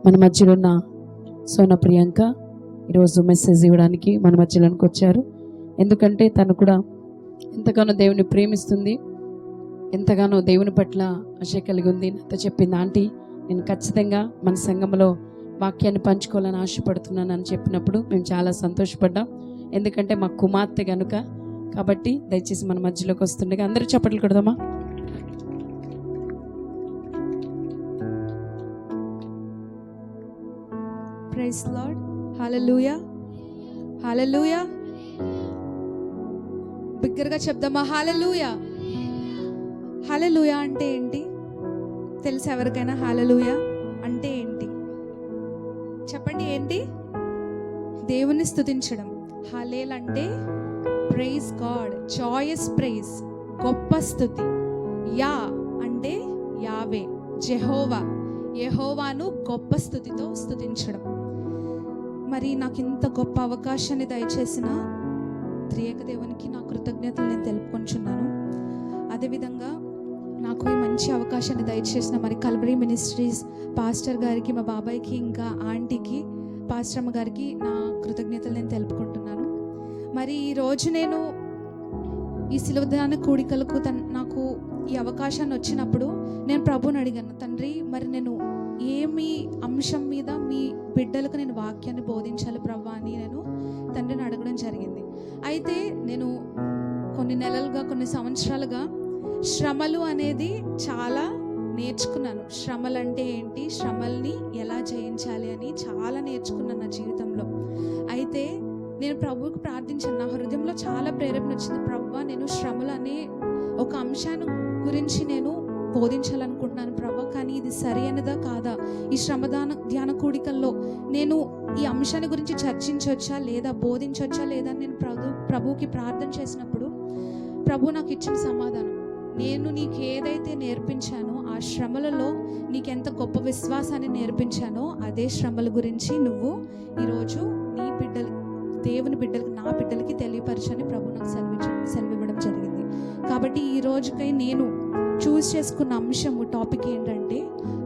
మన మధ్యలో ఉన్న సోన ప్రియాంక ఈరోజు మెసేజ్ ఇవ్వడానికి మన మధ్యలోనికి వచ్చారు. ఎందుకంటే తను కూడా ఎంతగానో దేవుని ప్రేమిస్తుంది, ఎంతగానో దేవుని పట్ల ఆశ కలిగి ఉంది. నాతో చెప్పింది, ఆంటీ నేను ఖచ్చితంగా మన సంఘంలో వాక్యాన్ని పంచుకోవాలని ఆశపడుతున్నాను అని చెప్పినప్పుడు మేము చాలా సంతోషపడ్డాం. ఎందుకంటే మా కుమార్తె కనుక. కాబట్టి దయచేసి మన మధ్యలోకి వస్తుండగా అందరూ చప్పట్లు కొడదామా? Praise lord. హల్లెలూయా, హల్లెలూయా. బిగ్గరగా చెప్దామా? హల్లెలూయా. హల్లెలూయా అంటే ఏంటి తెలుసా ఎవరికైనా? హల్లెలూయా అంటే ఏంటి చెప్పండి. ఏంటి? దేవుని స్తుతించడం. హల్లెల్ అంటే ప్రైజ్ గాడ్, జాయస్ ప్రైజ్, గొప్ప స్తుతి. యా అంటే యావే, జెహోవా, యెహోవాను గొప్ప స్తుతితో స్తుతించడం. మరి నాకు ఇంత గొప్ప అవకాశాన్ని దయచేసిన త్రియేక దేవునికి నా కృతజ్ఞతలు నేను తెలుపుకొంచున్నాను. అదేవిధంగా నాకు ఈ మంచి అవకాశాన్ని దయచేసిన మరి కల్వరీ మినిస్ట్రీస్ పాస్టర్ గారికి, మా బాబాయ్కి, ఇంకా ఆంటీకి, పాస్టర్మ్మ గారికి నా కృతజ్ఞతలు నేను తెలుపుకుంటున్నాను. మరి ఈరోజు నేను ఈ శిలువదాన కూడికలకు నాకు ఈ అవకాశాన్ని వచ్చినప్పుడు నేను ప్రభువుని అడిగాను, తండ్రి మరి నేను ఏమి అంశం మీద మీ బిడ్డలకు నేను వాక్యాన్ని బోధించాలి ప్రభా అని నేను తండ్రిని అడగడం జరిగింది. అయితే నేను కొన్ని నెలలుగా, కొన్ని సంవత్సరాలుగా శ్రమలు అనేది చాలా నేర్చుకున్నాను. శ్రమలు అంటే ఏంటి, శ్రమల్ని ఎలా జయించాలి అని చాలా నేర్చుకున్నాను నా జీవితంలో. అయితే నేను ప్రభువుకు ప్రార్థించాను. నా హృదయంలో చాలా ప్రేరేపణ వచ్చింది, ప్రభువా నేను శ్రమలు అనే ఒక అంశాన్ని గురించి నేను బోధించాలనుకుంటున్నాను ప్రభా, కానీ ఇది సరైనదా కాదా, ఈ ధ్యాన కూడికల్లో నేను ఈ అంశాన్ని గురించి చర్చించవచ్చా లేదా, బోధించవచ్చా లేదా అని నేను ప్రభువుకి ప్రార్థన చేసినప్పుడు ప్రభు నాకు ఇచ్చిన సమాధానం, నేను నీకు ఏదైతే నేర్పించానో ఆ శ్రమలలో నీకెంత గొప్ప విశ్వాసాన్ని నేర్పించానో అదే శ్రమల గురించి నువ్వు ఈరోజు నీ బిడ్డలు, దేవుని బిడ్డలకి, నా బిడ్డలకి తెలియపరచని ప్రభు నాకు సెలవివ్వడం జరిగింది. కాబట్టి ఈ రోజుకై నేను చూస్ చేసుకున్న అంశము, టాపిక్ ఏంటంటే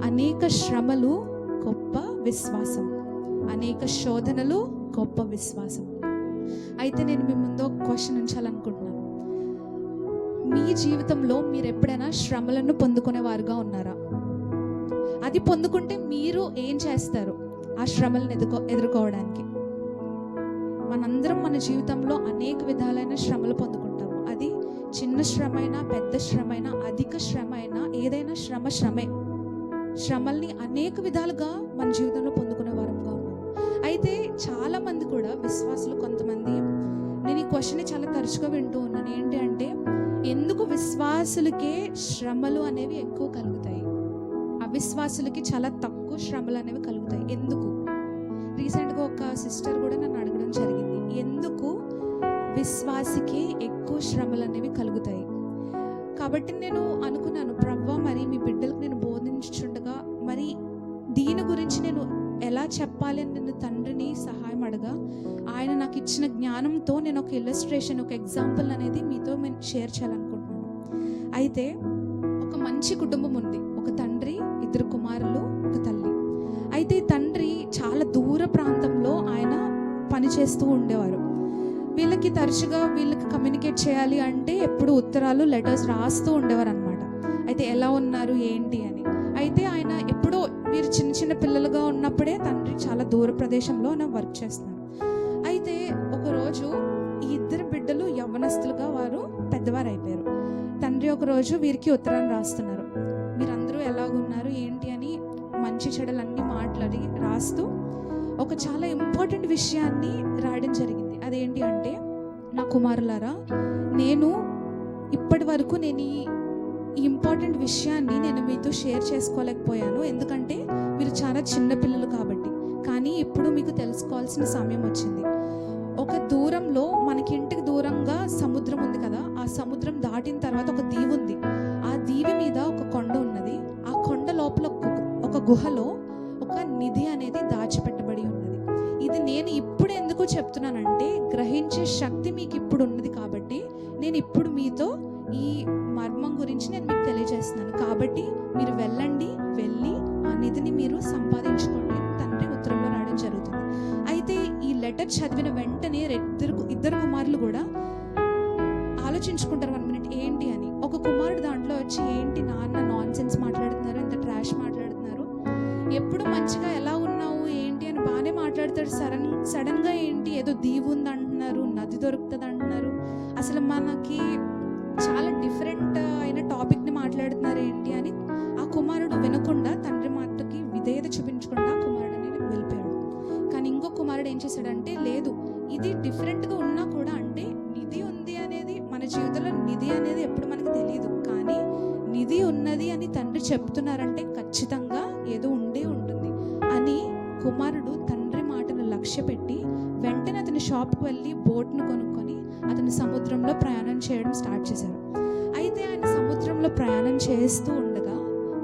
అనేక శ్రమలు గొప్ప విశ్వాసం, అనేక శోధనలు గొప్ప విశ్వాసం. అయితే నేను మీ ముందు ఒక క్వశ్చన్ ఉంచాలనుకుంటున్నాను. మీ జీవితంలో మీరు ఎప్పుడైనా శ్రమలను పొందుకునేవారుగా ఉన్నారా? అది పొందుకుంటే మీరు ఏం చేస్తారు ఆ శ్రమలను ఎదుర్కోవడానికి? మనందరం మన జీవితంలో అనేక విధాలైన శ్రమలు పొందుకుంటాము. అది చిన్న శ్రమైనా, పెద్ద శ్రమైనా, అధిక శ్రమైనా, ఏదైనా శ్రమే. శ్రమల్ని అనేక విధాలుగా మన జీవితంలో పొందుకునే వారంగా ఉన్నాం. అయితే చాలా మంది కూడా విశ్వాసులు, కొంతమంది, నేను ఈ క్వశ్చన్ చాలా తరచుగా వింటూ ఉన్నాను, ఏంటి అంటే ఎందుకు విశ్వాసులకే శ్రమలు అనేవి ఎక్కువ కలుగుతాయి, అవిశ్వాసులకి చాలా తక్కువ శ్రమలు అనేవి కలుగుతాయి, ఎందుకు? రీసెంట్గా ఒక సిస్టర్ కూడా నన్ను అడగడం జరిగింది, ఎందుకు విశ్వాసికి ఎక్కువ శ్రమలు అనేవి కలుగుతాయి. కాబట్టి నేను అనుకున్నాను, ప్రభువా మరి మీ బిడ్డలకు నేను బోధించుండగా మరి దీని గురించి నేను ఎలా చెప్పాలి అని నేను తండ్రిని సహాయం అడగా, ఆయన నాకు ఇచ్చిన జ్ఞానంతో నేను ఒక ఇల్లస్ట్రేషన్, ఒక ఎగ్జాంపుల్ అనేది మీతో నేను షేర్ చేయాలనుకుంటున్నాను. అయితే ఒక మంచి కుటుంబం ఉంది, ఒక తండ్రి, 2 కుమారులు, ఒక తల్లి. అయితే ఈ తండ్రి చాలా దూర ప్రాంతంలో ఆయన పనిచేస్తూ ఉండేవారు. వీళ్ళకి తరచుగా వీళ్ళకి కమ్యూనికేట్ చేయాలి అంటే ఎప్పుడు ఉత్తరాలు, లెటర్స్ రాస్తూ ఉండేవారు అనమాట. అయితే ఎలా ఉన్నారు ఏంటి అని. అయితే ఆయన ఎప్పుడో వీరు చిన్న చిన్న పిల్లలుగా ఉన్నప్పుడే తండ్రి చాలా దూర ప్రదేశంలో ఆయన వర్క్ చేస్తున్నారు. అయితే ఒకరోజు ఈ 2 బిడ్డలు యవ్వనస్తులుగా వారు పెద్దవారు అయిపోయారు. తండ్రి ఒకరోజు వీరికి ఉత్తరాన్ని రాస్తున్నారు, మీరందరూ ఎలాగున్నారు ఏంటి అని మంచి చెడులన్నీ మాట్లాడి రాస్తూ ఒక చాలా ఇంపార్టెంట్ విషయాన్ని రాయడం జరిగింది. అదేంటి అంటే, నా కుమారులారా, నేను ఇప్పటి వరకు నేను ఈ ఇంపార్టెంట్ విషయాన్ని నేను మీతో షేర్ చేసుకోలేకపోయాను, ఎందుకంటే మీరు చాలా చిన్న పిల్లలు కాబట్టి. కానీ ఇప్పుడు మీకు తెలుసుకోవాల్సిన సమయం వచ్చింది. ఒక దూరంలో, మనకి ఇంటికి దూరంగా సముద్రం ఉంది కదా, ఆ సముద్రం దాటిన తర్వాత ఒక దీవి ఉంది. ఆ దీవి మీద ఒక కొండ ఉన్నది. ఆ కొండ లోపల ఒక గుహలో ఒక నిధి అనేది దాచిపెట్టబడి ఉన్నది. ఇది నేను ఇప్పుడు ఎందుకు చెప్తున్నానంటే, గ్రహించే శక్తి మీకు ఇప్పుడు ఉన్నది కాబట్టి నేను ఇప్పుడు మీతో ఈ మర్మం గురించి నేను మీకు తెలియజేస్తున్నాను. కాబట్టి మీరు వెళ్ళండి, వెళ్ళి ఆ నిధిని మీరు సంపాదించుకోండి. లెటర్ చదివిన వెంటనే ఇద్దరు కుమారులు కూడా ఆలోచించుకుంటారు 1 minute ఏంటి అని. ఒక కుమారుడు దాంట్లో వచ్చి, ఏంటి నాన్న నాన్ సెన్స్ మాట్లాడుతున్నారు, ఎంత ట్రాష్ మాట్లాడుతున్నారు, ఎప్పుడు మంచిగా ఎలా ఉన్నావు ఏంటి అని బాగానే మాట్లాడతాడు. సడన్గా ఏంటి ఏదో దీవు ఉంది అంటున్నారు, నది దొరుకుతుంది అంటున్నారు, అసలు మనకి చాలా డిఫరెంట్ అయిన టాపిక్ని మాట్లాడుతున్నారు ఏంటి అని ఆ కుమారుడు వినకుండా, తండ్రి మాటకి విధేయత చూపించకుండా ఆ కుమారుడు అనేది వెళ్ళిపోయాడు. కానీ ఇంకో కుమారుడు ఏం చేశాడంటే, లేదు ఇది డిఫరెంట్గా ఉన్నా కూడా, అంటే నిధి ఉంది అనేది మన జీవితంలో, నిధి అనేది ఎప్పుడు మనకు తెలియదు, కానీ నిధి ఉన్నది అని తండ్రి చెప్తున్నారంటే ఖచ్చితంగా ఏదో ఉండే ఉంటుంది అని కుమారుడు తండ్రి మాటను లక్ష్య పెట్టి వెంటనే అతని షాప్కి వెళ్ళి బోట్ను కొనుక్కొని అతను సముద్రంలో ప్రయాణం చేయడం స్టార్ట్ చేశారు. అయితే ఆయన సముద్రంలో ప్రయాణం చేస్తూ ఉండగా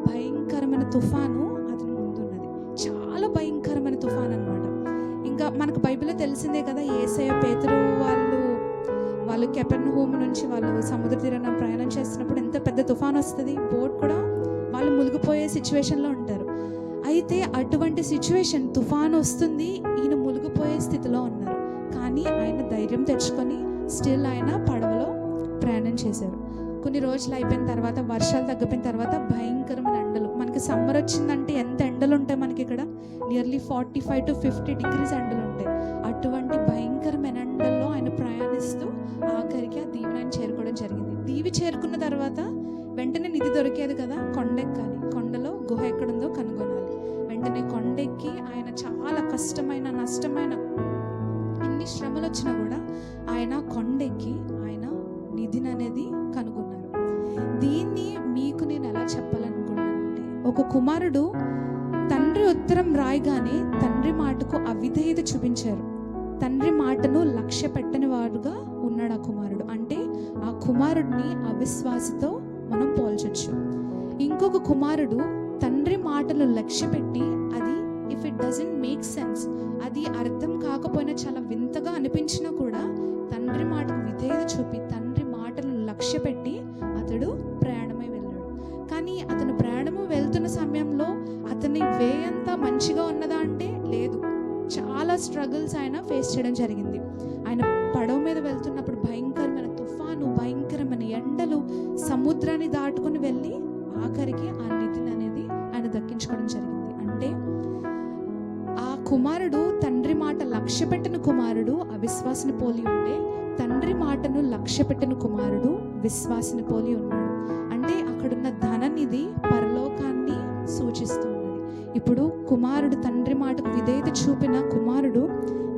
భయంకరమైన తుఫాను అతని ముందు ఉన్నది. చాలా భయంకరమైన తుఫాన్ అన్నమాట. ఇంకా మనకు బైబిల్లో తెలిసిందే కదా, యేసయ్య పేతురు వాళ్ళు కెపెర్నహూము నుంచి వాళ్ళు సముద్ర తీరాన ప్రయాణం చేస్తున్నప్పుడు ఎంత పెద్ద తుఫాన్ వస్తుంది, బోట్ కూడా వాళ్ళు మునిగిపోయే సిచ్యువేషన్లో ఉంటారు. అయితే అటువంటి సిచ్యువేషన్, తుఫాన్ వస్తుంది, ఈయన మునిగిపోయే స్థితిలో ఉన్నారు. కానీ ఆయన ధైర్యం తెచ్చుకొని స్టిల్ ఆయన పడవలో ప్రయాణం చేశారు. కొన్ని రోజులు అయిపోయిన తర్వాత, వర్షాలు తగ్గిపోయిన తర్వాత భయంకరమైన ఎండలు, మనకి సమ్మర్ వచ్చిందంటే ఎంత ఎండలు ఉంటాయి మనకి ఇక్కడ, నియర్లీ 45 to 50 degrees ఎండలు ఉంటాయి. అటువంటి భయంకరమైన ఎండల్లో ఆయన ప్రయాణిస్తూ ఆఖరికి ఆ దీవిని ఆయన చేరుకోవడం జరిగింది. దీవి చేరుకున్న తర్వాత వెంటనే నిధి దొరికేది కదా, కొండెక్కాలి, కొండలో గుహ ఎక్కడుందో కనుగొనాలి. వెంటనే కొండెక్కి ఆయన చాలా కష్టమైన నష్టమైన ఎన్ని శ్రమలు వచ్చినా కూడా ఆయన కొండెక్కి ఆయన నిధిని అనేది కనుగొన్నారు. దీన్ని మీకు నేను ఎలా చెప్పాలనుకున్నానంటే, ఒక కుమారుడు తండ్రి ఉత్తరం రాయగానే తండ్రి మాటకు అవిధేయత చూపించారు. తండ్రి మాటను లక్ష్య పెట్టని వాడుగా ఉన్నాడు ఆ కుమారుడు. అంటే ఆ కుమారుడిని అవిశ్వాసతో మనం పోల్చొచ్చు. ఇంకొక కుమారుడు తండ్రి మాటలు లక్ష్య పెట్టి, అది if it doesn't make sense, అది అర్థం కాకపోయినా చాలా వింతగా అనిపించినా కూడా తండ్రి మాటకు విధేయత చూపి తండ్రి మాటలను లక్ష్య పెట్టి అతడు ప్రయాణమై వెళ్ళాడు. కానీ అతను ప్రయాణము వెళ్తున్న సమయంలో అతని వే అంతా మంచిగా ఉన్నదా అంటే లేదు, చాలా స్ట్రగుల్స్ ఆయన ఫేస్ చేయడం జరిగింది. ఆయన పడవ మీద వెళ్తున్నప్పుడు భయంకరమైన తుఫాను, భయంకరమైన ఎండలు, సముద్రాన్ని దాటుకుని వెళ్ళి ఆఖరికి ఆ నిధిని అనేది ఆయన దక్కించుకోవడం జరిగింది. అంటే ఆ కుమారుడు తండ్రి మాట లక్ష్య పెట్టిన కుమారుడు అవిశ్వాసిని పోలి ఉంటే, తండ్రి మాటను లక్ష్య పెట్టిన కుమారుడు విశ్వాసిని పోలి ఉన్నాడు. అంటే అక్కడున్న ధననిధి పరలోకాన్ని సూచిస్తూ ఉన్నది. ఇప్పుడు కుమారుడు తండ్రి మాటకు విధేయత చూపిన కుమారుడు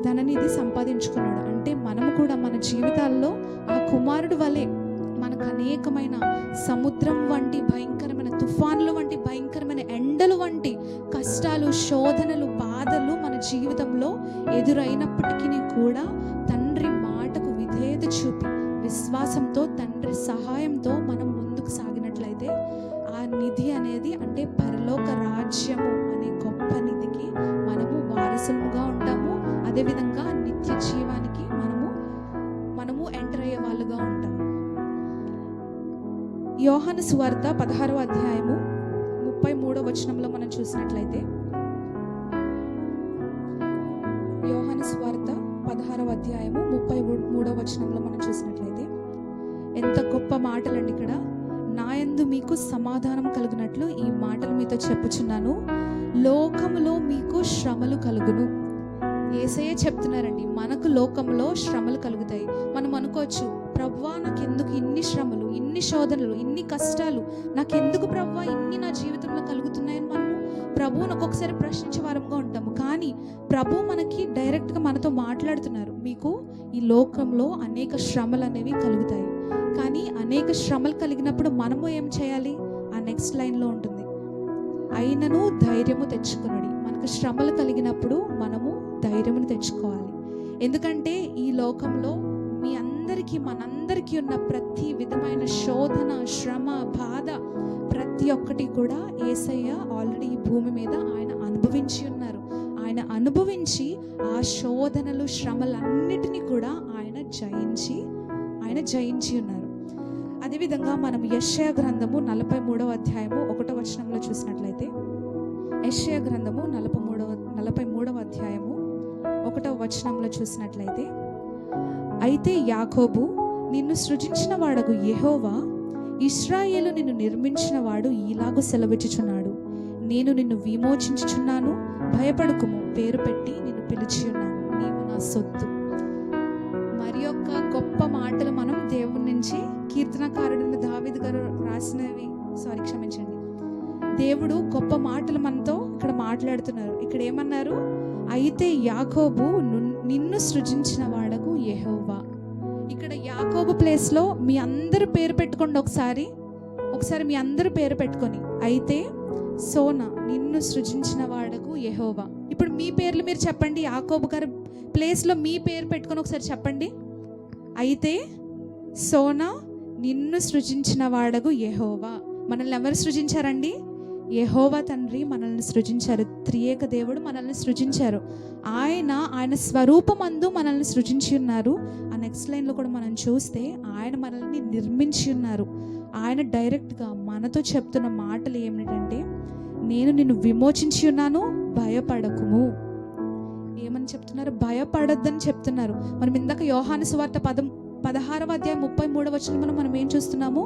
ధననిధి సంపాదించుకున్నాడు. అంటే మనము కూడా మన జీవితాల్లో ఆ కుమారుడు వలె మనకు అనేకమైన సముద్రం వంటి భయంకరమైన తుఫాన్లు వంటి భయంకరమైన ఎండలు వంటి కష్టాలు, శోధనలు, బాధలు మన జీవితంలో ఎదురైనప్పటికీ కూడా తండ్రి మాటకు విధేయత చూపి విశ్వాసంతో తండ్రి సహాయంతో మనం ముందుకు సాగినట్లయితే ఆ నిధి అనేది, అంటే పరలోక రాజ్యము అనే గొప్ప నిధికి మనము వారసులుగా ఉంటాము. అదేవిధంగా నిత్య జీవానికి మనము ఎంటర్ అయ్యే వాళ్ళుగా ఉంటాము. యోహాను సువార్త 16వ అధ్యాయము 33వ వచనంలో మనం చూసినట్లయితే, యోహాను సువార్త 16వ అధ్యాయము 33వ వచనంలో మనం చూసినట్లయితే ఎంత గొప్ప మాటలండి ఇక్కడ. నాయందు మీకు సమాధానం కలుగునట్లు ఈ మాటలు మీతో చెప్పుచున్నాను, లోకములో మీకు శ్రమలు కలుగును. యేసయ్య చెప్తున్నారండి, మనకు లోకంలో శ్రమలు కలుగుతాయి. మనం అనుకోవచ్చు, ప్రభువా నాకెందుకు ఇన్ని శ్రమలు, ఇన్ని శోధనలు, ఇన్ని కష్టాలు, నాకెందుకు ప్రభువా ఇన్ని నా జీవితంలో కలుగుతున్నాయని మనం ప్రభువును ఒక్కొక్కసారి ప్రశ్నించే వారంగా ఉంటాము. కానీ ప్రభు మనకి డైరెక్ట్గా మనతో మాట్లాడుతున్నారు, మీకు ఈ లోకంలో అనేక శ్రమలు అనేవి కలుగుతాయి. కానీ అనేక శ్రమలు కలిగినప్పుడు మనము ఏం చేయాలి? ఆ నెక్స్ట్ లైన్లో ఉంటుంది, అయినను ధైర్యము తెచ్చుకునడి. మనకు శ్రమలు కలిగినప్పుడు మనము ధైర్యమును తెచ్చుకోవాలి. ఎందుకంటే ఈ లోకంలో మనందరికీ ఉన్న ప్రతి విధమైన శోధన, శ్రమ, బాధ ప్రతి ఒక్కటి కూడా యేసయ్య ఆల్రెడీ ఈ భూమి మీద ఆయన అనుభవించి ఉన్నారు. ఆయన అనుభవించి ఆ శోధనలు, శ్రమలన్నిటినీ కూడా ఆయన జయించి ఉన్నారు. అదేవిధంగా మనం యెషయా గ్రంథము 43వ అధ్యాయము 1వ వచనంలో చూసినట్లయితే, యెషయా గ్రంథము 43వ అధ్యాయము 1వ వచనంలో చూసినట్లయితే, అయితే యాకోబు నిన్ను సృజించిన వాడగు యెహోవా, ఇశ్రాయేలు నిన్ను నిర్మించిన వాడు ఈలాగు సెలవిచ్చుచున్నాడు, నేను నిన్ను విమోచించుచున్నాను, భయపడకుము, పేరు పెట్టి నిన్ను పిలిచి ఉన్నాను, నీవు నా సొత్తు. మరి యొక్క గొప్ప మాటలు మనం దేవుని నుంచి కీర్తనకారుడైన దావీదు గారు రాసినవి, క్షమించండి, దేవుడు గొప్ప మాటలు మనతో ఇక్కడ మాట్లాడుతున్నారు. ఇక్కడ ఏమన్నారు? అయితే యాకోబు నిన్ను సృజించిన వాడకు యెహోవా. ఇక్కడ యాకోబు ప్లేస్లో మీ అందరు పేరు పెట్టుకోండి. ఒకసారి మీ అందరు పేరు పెట్టుకొని, అయితే సోనా నిన్ను సృజించిన వాడకు యెహోవా. ఇప్పుడు మీ పేర్లు మీరు చెప్పండి. యాకోబు గారి ప్లేస్లో మీ పేరు పెట్టుకొని ఒకసారి చెప్పండి. అయితే సోనా నిన్ను సృజించిన వాడకు యెహోవా. మనల్ని ఎవరు సృజించారండి? యెహోవా తండ్రి మనల్ని సృజించారు. త్రియేక దేవుడు మనల్ని సృజించారు. ఆయన స్వరూపమందు మనల్ని సృజించి ఉన్నారు. ఆ నెక్స్ట్ లైన్లో కూడా మనం చూస్తే ఆయన మనల్ని నిర్మించి ఉన్నారు. ఆయన డైరెక్ట్గా మనతో చెప్తున్న మాటలు ఏమిటంటే, నేను నిన్ను విమోచించి ఉన్నాను, భయపడకుము. ఏమని చెప్తున్నారు? భయపడొద్దని చెప్తున్నారు. మనం ఇందాక యోహాను సువార్త 16వ అధ్యాయం 33వ వచనంలో మనం ఏం చూస్తున్నాము?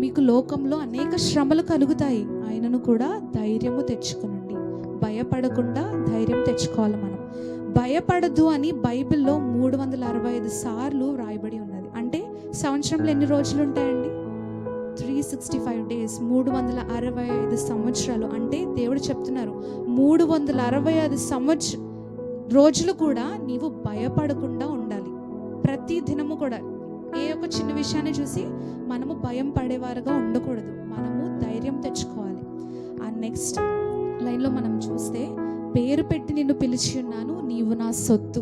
మీకు లోకంలో అనేక శ్రమలు కలుగుతాయి, ఆయనను కూడా ధైర్యము తెచ్చుకునండి. భయపడకుండా ధైర్యం తెచ్చుకోవాలి. మనం భయపడదు అని బైబిల్లో 365 సార్లు రాయబడి ఉన్నది. అంటే సంవత్సరంలో ఎన్ని రోజులు ఉంటాయండి? 365 డేస్, 365 సంవత్సరాలు. అంటే దేవుడు చెప్తున్నారు 365 రోజులు కూడా నీవు భయపడకుండా ఉండాలి. ప్రతి దినము కూడా ఏ ఒక చిన్న విషయాన్ని చూసి మనము భయం పడేవారుగా ఉండకూడదు. మనము ధైర్యం తెచ్చుకోవాలి. ఆ నెక్స్ట్ లైన్లో మనం చూస్తే, పేరు పెట్టి నిన్ను పిలిచి ఉన్నాను, నీవు నా సొత్తు.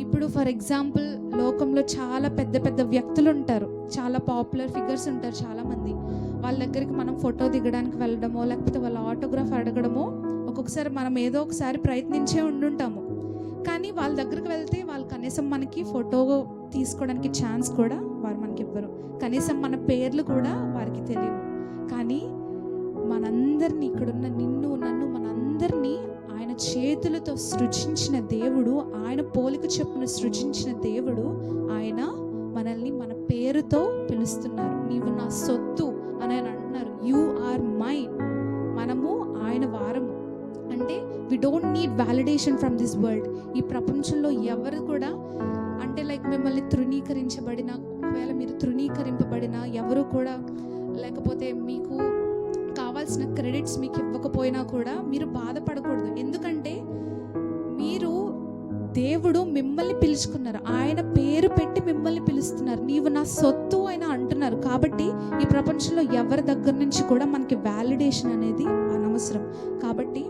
ఇప్పుడు ఫర్ ఎగ్జాంపుల్ లోకంలో చాలా పెద్ద పెద్ద వ్యక్తులు ఉంటారు, చాలా పాపులర్ ఫిగర్స్ ఉంటారు చాలామంది. వాళ్ళ దగ్గరికి మనం ఫోటో దిగడానికి వెళ్ళడమో లేకపోతే వాళ్ళ ఆటోగ్రాఫ్ అడగడమో ఒక్కొక్కసారి మనం ఏదో ఒకసారి ప్రయత్నించే ఉండుంటాము. కానీ వాళ్ళ దగ్గరికి వెళ్తే వాళ్ళు కనీసం మనకి ఫోటో తీసుకోవడానికి ఛాన్స్ కూడా వారు మనకి ఇవ్వరు. కనీసం మన పేర్లు కూడా వారికి తెలియవు. కానీ మనందరినీ, ఇక్కడున్న నిన్ను నన్ను మనందరినీ ఆయన చేతులతో సృజించిన దేవుడు, ఆయన పోలిక చొప్పున సృజించిన దేవుడు, ఆయన మనల్ని మన పేరుతో పిలుస్తున్నారు. నీవు నా సొత్తు అని ఆయన అంటున్నారు. You are mine. మనము ఆయన వారము. అంటే we don't need validation from this world. ఈ ప్రపంచంలో ఎవరు కూడా అంటే లైక్ మిమ్మల్ని తృణీకరించబడిన, ఒకవేళ మీరు తృణీకరింపబడిన ఎవరు కూడా, లేకపోతే మీకు కావాల్సిన క్రెడిట్స్ మీకు ఇవ్వకపోయినా కూడా మీరు బాధపడకూడదు. ఎందుకంటే మీరు దేవుడు మిమ్మల్ని పిలుచుకున్నారు. ఆయన పేరు పెట్టి మిమ్మల్ని పిలుస్తున్నారు. నీవు నా సొత్తు అయినా అంటున్నారు. కాబట్టి ఈ ప్రపంచంలో ఎవరి దగ్గర నుంచి కూడా మనకి వ్యాలిడేషన్ అనేది అనవసరం. కాబట్టి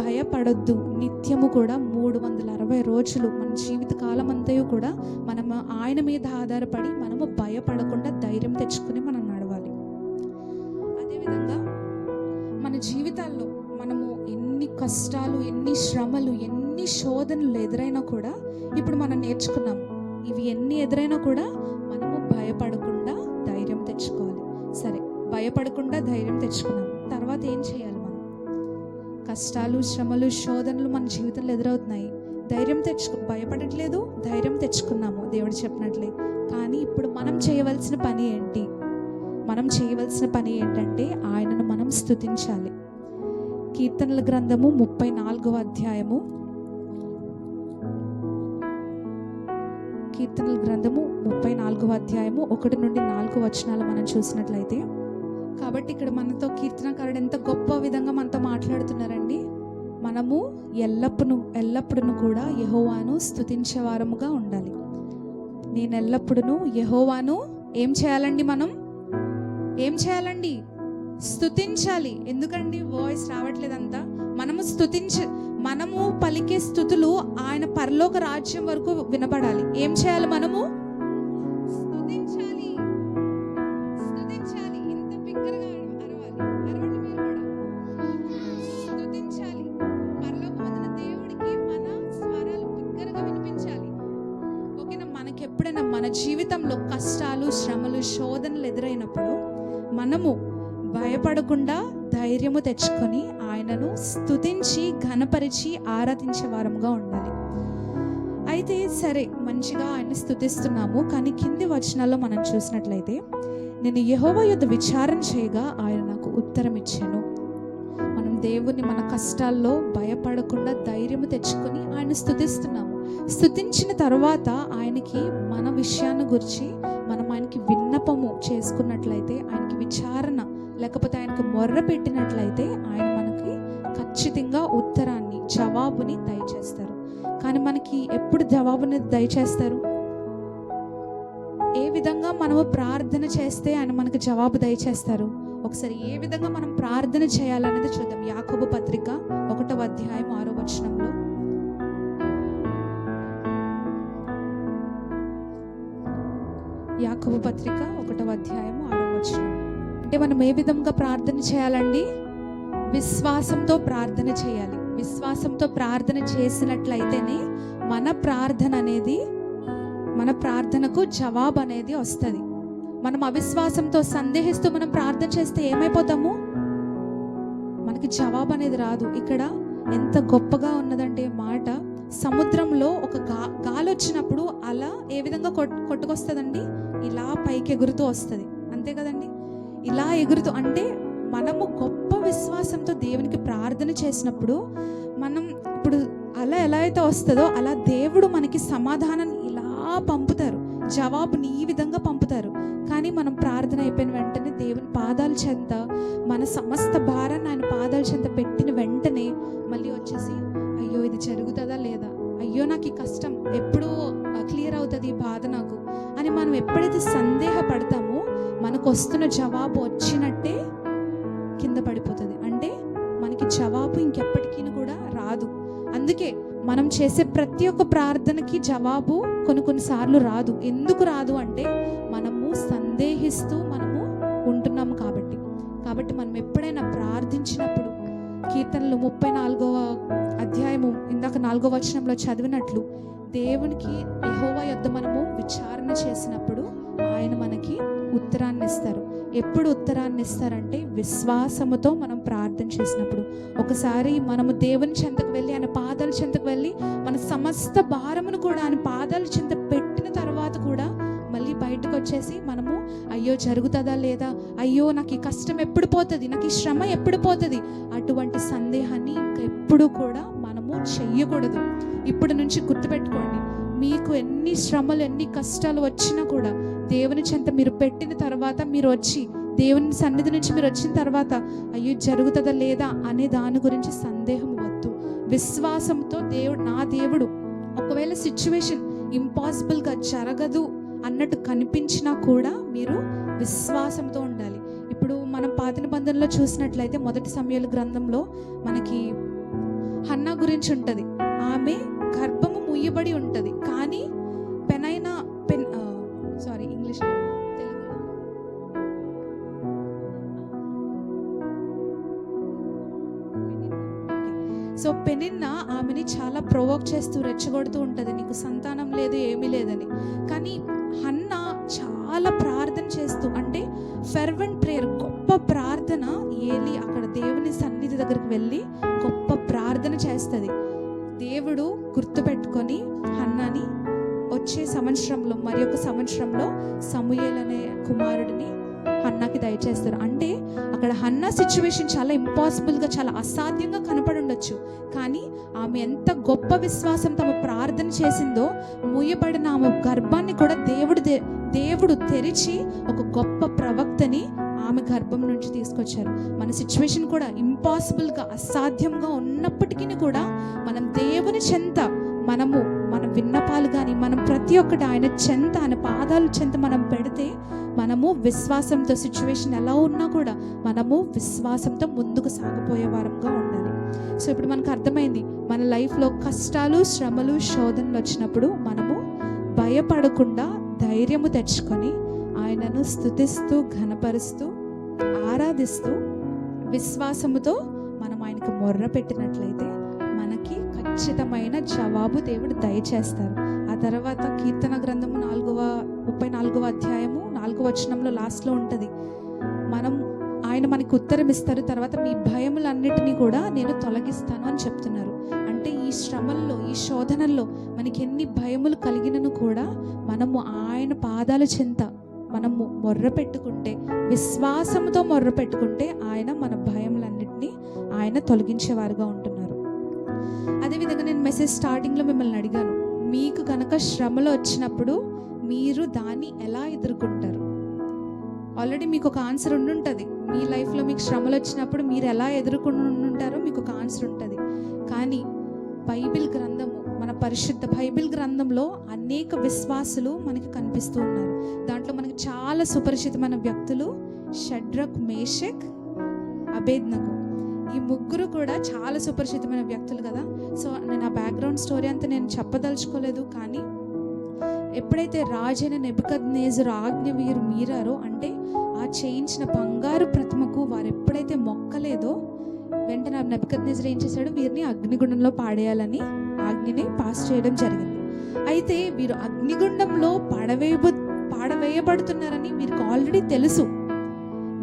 భయపడొద్దు. నిత్యము కూడా 360 రోజులు మన జీవిత కాలం అంతయు కూడా మనము ఆయన మీద ఆధారపడి మనము భయపడకుండా ధైర్యం తెచ్చుకుని మనం నడవాలి. అదేవిధంగా మన జీవితాల్లో మనము ఎన్ని కష్టాలు, ఎన్ని శ్రమలు, ఎన్ని శోధనలు ఎదురైనా కూడా ఇప్పుడు మనం నేర్చుకున్నాము. ఇవి ఎన్ని ఎదురైనా కూడా మనము భయపడకుండా ధైర్యం తెచ్చుకోవాలి. సరే, భయపడకుండా ధైర్యం తెచ్చుకున్నాము. తర్వాత ఏం చేయాలి? మనం కష్టాలు, శ్రమలు, శోధనలు మన జీవితంలో ఎదురవుతున్నాయి. భయపడట్లేదు, ధైర్యం తెచ్చుకున్నాము దేవుడు చెప్పినట్లే. కానీ ఇప్పుడు మనం చేయవలసిన పని ఏంటి? మనం చేయవలసిన పని ఏంటంటే ఆయనను మనం స్తుతించాలి. కీర్తనల గ్రంథము 34వ అధ్యాయము, కీర్తనల గ్రంథము 34వ అధ్యాయము 1 నుండి 4 వచనాలు మనం చూసినట్లయితే, కాబట్టి ఇక్కడ మనతో కీర్తనకారుడు ఎంత గొప్ప విధంగా మనతో మాట్లాడుతున్నారండి. మనము ఎల్లప్పుడూ కూడా యెహోవాను స్తుతించే వారముగా ఉండాలి. నేను ఎల్లప్పుడూ యెహోవాను ఏం చేయాలండి? మనం ఏం చేయాలండి? స్తుతించాలి. ఎందుకండి వాయిస్ రావట్లేదంతా? మనము పలికే స్తుతులు ఆయన పరలోక రాజ్యం వరకు వినపడాలి. ఏం చేయాలి? మనము స్తుతించాలి. ఇంత బిగ్గరగా అరవాలి. మీరు కూడా స్తుతించాలి. పరలోకమందున దేవుడికి మన స్వరాలు బిగ్గరగా వినిపించాలి. ఓకేనా? మనకి ఎప్పుడైనా మన జీవితంలో కష్టాలు, శ్రమలు, శోధనలు ఎదురైనప్పుడు మనము భయపడకుండా ధైర్యము తెచ్చుకొని ఆయనను స్తుతించి ఘనపరిచి ఆరాధించే వారముగా ఉండాలి. అయితే సరే, మంచిగా ఆయన్ని స్తుతిస్తున్నాము. కానీ కింది వచనాల్లో మనం చూసినట్లయితే, నేను యెహోవా యొద్ద విచారణ చేయగా ఆయన నాకు ఉత్తరం ఇచ్చాను. మనం దేవుని మన కష్టాల్లో భయపడకుండా ధైర్యము తెచ్చుకొని ఆయన స్తుతిస్తున్నాము. స్తుతించిన తర్వాత ఆయనకి మన విషయాన్ని గురించి మనం ఆయనకి విన్నపము చేసుకున్నట్లయితే, ఆయనకి విచారణ లేకపోతే ఆయనకి మొర్ర పెట్టినట్లయితే ఆయన మనకి ఖచ్చితంగా ఉత్తరాన్ని, జవాబుని దయచేస్తారు. కానీ మనకి ఎప్పుడు జవాబుని దయచేస్తారు? ఏ విధంగా మనము ప్రార్థన చేస్తే ఆయన మనకు జవాబు దయచేస్తారు? ఒకసారి ఏ విధంగా మనం ప్రార్థన చేయాలనేది చూద్దాం. యాకోబు పత్రిక 1వ అధ్యాయం 6వ వచనంలో, యాకోబు పత్రిక 1వ అధ్యాయం 6వ వచనం. అంటే మనం ఏ విధంగా ప్రార్థన చేయాలండి? విశ్వాసంతో ప్రార్థన చేయాలి. విశ్వాసంతో ప్రార్థన చేసినట్లయితేనే మన ప్రార్థన అనేది, మన ప్రార్థనకు జవాబు అనేది వస్తుంది. మనం అవిశ్వాసంతో సందేహిస్తూ మనం ప్రార్థన చేస్తే ఏమైపోతాము? మనకి జవాబు అనేది రాదు. ఇక్కడ ఎంత గొప్పగా ఉన్నదంటే మాట, సముద్రంలో ఒక గాలి వచ్చినప్పుడు అలా ఏ విధంగా కొట్టుకొస్తుందండి? ఇలా పైకి ఎగురుతూ వస్తుంది, అంతే కదండి? ఇలా ఎగురుతూ, అంటే మనము గొప్ప విశ్వాసంతో దేవునికి ప్రార్థన చేసినప్పుడు మనం ఇప్పుడు అలా ఎలా అయితే వస్తుందో అలా దేవుడు మనకి సమాధానాన్ని ఇలా పంపుతారు, జవాబుని ఈ విధంగా పంపుతారు. కానీ మనం ప్రార్థన అయిపోయిన వెంటనే దేవుని పాదాల చెంత మన సమస్త భారాన్ని ఆయన పాదాల చెంత పెట్టిన వెంటనే మళ్ళీ వచ్చేసి, అయ్యో ఇది జరుగుతుందా లేదా, అయ్యో నాకు ఈ కష్టం ఎప్పుడు క్లియర్ అవుతుంది, ఈ బాధ నాకు అని మనం ఎప్పుడైతే సందేహపడతామో మనకు వస్తున్న జవాబు వచ్చినట్టే కింద పడిపోతుంది. అంటే మనకి జవాబు ఇంకెప్పటికీ కూడా రాదు. అందుకే మనం చేసే ప్రతి ఒక్క ప్రార్థనకి జవాబు కొన్నిసార్లు రాదు. ఎందుకు రాదు అంటే మనము సందేహిస్తూ మనము ఉంటున్నాము కాబట్టి మనం ఎప్పుడైనా ప్రార్థించినప్పుడు, కీర్తనలు 34వ అధ్యాయము ఇందాక 4వ వచనంలో చదివినట్లు, దేవునికి యెహోవా యొద్ద మనము విచారణ చేసినప్పుడు ఆయన మనకి ఉత్తరాన్ని ఇస్తారు. ఎప్పుడు ఉత్తరాన్ని ఇస్తారంటే విశ్వాసముతో మనం ప్రార్థన చేసినప్పుడు. ఒకసారి మనము దేవుని చెంతకు వెళ్ళి, ఆయన పాదాల చెంతకు వెళ్ళి మన సమస్త భారమును కూడా ఆయన పాదాల చెంత పెట్టిన తర్వాత కూడా మళ్ళీ బయటకు వచ్చేసి మనము అయ్యో జరుగుతుందా లేదా, అయ్యో నాకు ఈ కష్టం ఎప్పుడు పోతుంది, నాకు ఈ శ్రమ ఎప్పుడు పోతుంది, అటువంటి సందేహాన్ని ఇంకా ఎప్పుడు కూడా మనము చెయ్యకూడదు. ఇప్పటి నుంచి గుర్తుపెట్టుకోండి, మీకు ఎన్ని శ్రమలు ఎన్ని కష్టాలు వచ్చినా కూడా దేవుని చెంత మీరు పెట్టిన తర్వాత, మీరు వచ్చి దేవుని సన్నిధి నుంచి మీరు వచ్చిన తర్వాత అయ్యో జరుగుతుందా లేదా అనే దాని గురించి సందేహం వద్దు. విశ్వాసంతో నా దేవుడు ఒకవేళ సిచ్యువేషన్ ఇంపాసిబుల్గా జరగదు అన్నట్టు కనిపించినా కూడా మీరు విశ్వాసంతో ఉండాలి. ఇప్పుడు మనం పాత నిబంధనలో చూసినట్లయితే 1 సమూయేలు గ్రంథంలో మనకి హన్నా గురించి ఉంటుంది. ఆమె గర్భము ముయ్యబడి ఉంటుంది, కానీ ఇంగ్లీష్ సో పెనిన్న ఆమెని చాలా ప్రొవోక్ చేస్తూ రెచ్చగొడుతూ ఉంటుంది, నీకు సంతానం లేదు ఏమీ లేదని. కానీ హన్నా చాలా ప్రార్థన చేస్తూ, అంటే ఫెర్వెంట్ ప్రేయర్, గొప్ప ప్రార్థన, ఏలి అక్కడ దేవుని సన్నిధి దగ్గరికి వెళ్ళి గొప్ప ప్రార్థన చేస్తుంది. దేవుడు గుర్తుపెట్టుకొని హన్నాని వచ్చే సంవత్సరంలో, మరి ఒక సంవత్సరంలో సమూయేలు అనే కుమారుడిని హన్నాకి దయచేస్తారు. అంటే అక్కడ హన్నా సిచ్యువేషన్ చాలా ఇంపాసిబుల్గా, చాలా అసాధ్యంగా కనపడి ఉండొచ్చు, కానీ ఆమె ఎంత గొప్ప విశ్వాసం తమ ప్రార్థన చేసిందో, మూయబడిన ఆమె గర్భాన్ని కూడా దేవుడు తెరిచి ఒక గొప్ప ప్రవక్తని ఆమె గర్భం నుంచి తీసుకొచ్చారు. మన సిచ్యువేషన్ కూడా ఇంపాసిబుల్గా, అసాధ్యంగా ఉన్నప్పటికీ కూడా మనం దేవుని చెంత మన విన్నపాలు కానీ మనం ప్రతి ఒక్కటి ఆయన చెంత, ఆయన పాదాల చెంత మనం పెడితే మనము విశ్వాసంతో, సిచ్యువేషన్ ఎలా ఉన్నా కూడా మనము విశ్వాసంతో ముందుకు సాగిపోయే వారంగా ఉండాలి. సో ఇప్పుడు మనకు అర్థమైంది, మన లైఫ్లో కష్టాలు, శ్రమలు, శోధనలు వచ్చినప్పుడు మనము భయపడకుండా ధైర్యము తెచ్చుకొని ఆయనను స్తుతిస్తూ, ఘనపరుస్తూ, ఆరాధిస్తూ, విశ్వాసముతో మనం ఆయనకు మొర్ర పెట్టినట్లయితే మనకి ఖచ్చితమైన జవాబు దేవుడు దయచేస్తారు. ఆ తర్వాత కీర్తన గ్రంథము 34వ అధ్యాయము 4వ వచనంలో లాస్ట్లో ఉంటుంది, ఆయన మనకి ఉత్తరం ఇస్తారు. తర్వాత మీ భయములన్నిటినీ కూడా నేను తొలగిస్తాను అని చెప్తున్నారు. అంటే ఈ ఈ శ్రమల్లో, ఈ శోధనల్లో మనకి ఎన్ని భయములు కలిగినను కూడా మనము ఆయన పాదాల చెంత మనము మొర్ర పెట్టుకుంటే, విశ్వాసంతో మొర్ర పెట్టుకుంటే ఆయన మన భయములన్నిటినీ ఆయన తొలగించేవారుగా ఉంటున్నారు. అదేవిధంగా నేను మెసేజ్ స్టార్టింగ్లో మిమ్మల్ని అడిగాను, మీకు కనుక శ్రమలు వచ్చినప్పుడు మీరు దాన్ని ఎలా ఎదుర్కొంటారు? ఆల్రెడీ మీకు ఒక ఆన్సర్ ఉండుంటుంది. మీ లైఫ్లో మీకు శ్రమలు వచ్చినప్పుడు మీరు ఎలా ఎదుర్కొంటారో మీకు ఒక ఆన్సర్ ఉంటుంది. కానీ బైబిల్ గ్రంథము, మన పరిశుద్ధ బైబిల్ గ్రంథంలో అనేక విశ్వాసులు మనకి కనిపిస్తూ ఉన్నారు. దాంట్లో మనకి చాలా సుపరిచితమైన వ్యక్తులు షడ్రక్, మేషక్, అబేద్నగో. ఈ ముగ్గురు కూడా చాలా సుపరిచితమైన వ్యక్తులు కదా. సో నేను ఆ బ్యాక్గ్రౌండ్ స్టోరీ అంతా నేను చెప్పదలుచుకోలేదు. కానీ ఎప్పుడైతే రాజైన నెబుకద్నెజరు ఆజ్ఞ వీరు మీరారో, అంటే ఆ చేయించిన బంగారు ప్రతిమకు వారు ఎప్పుడైతే మొక్కలేదో, వెంటనే నెబుకద్నెజరు ఏం చేశాడు? వీరిని అగ్నిగుండంలో పాడేయాలని ఆజ్ఞని పాస్ చేయడం జరిగింది. అయితే వీరు అగ్నిగుండంలో పాడవేయబడుతున్నారని వీరికి ఆల్రెడీ తెలుసు,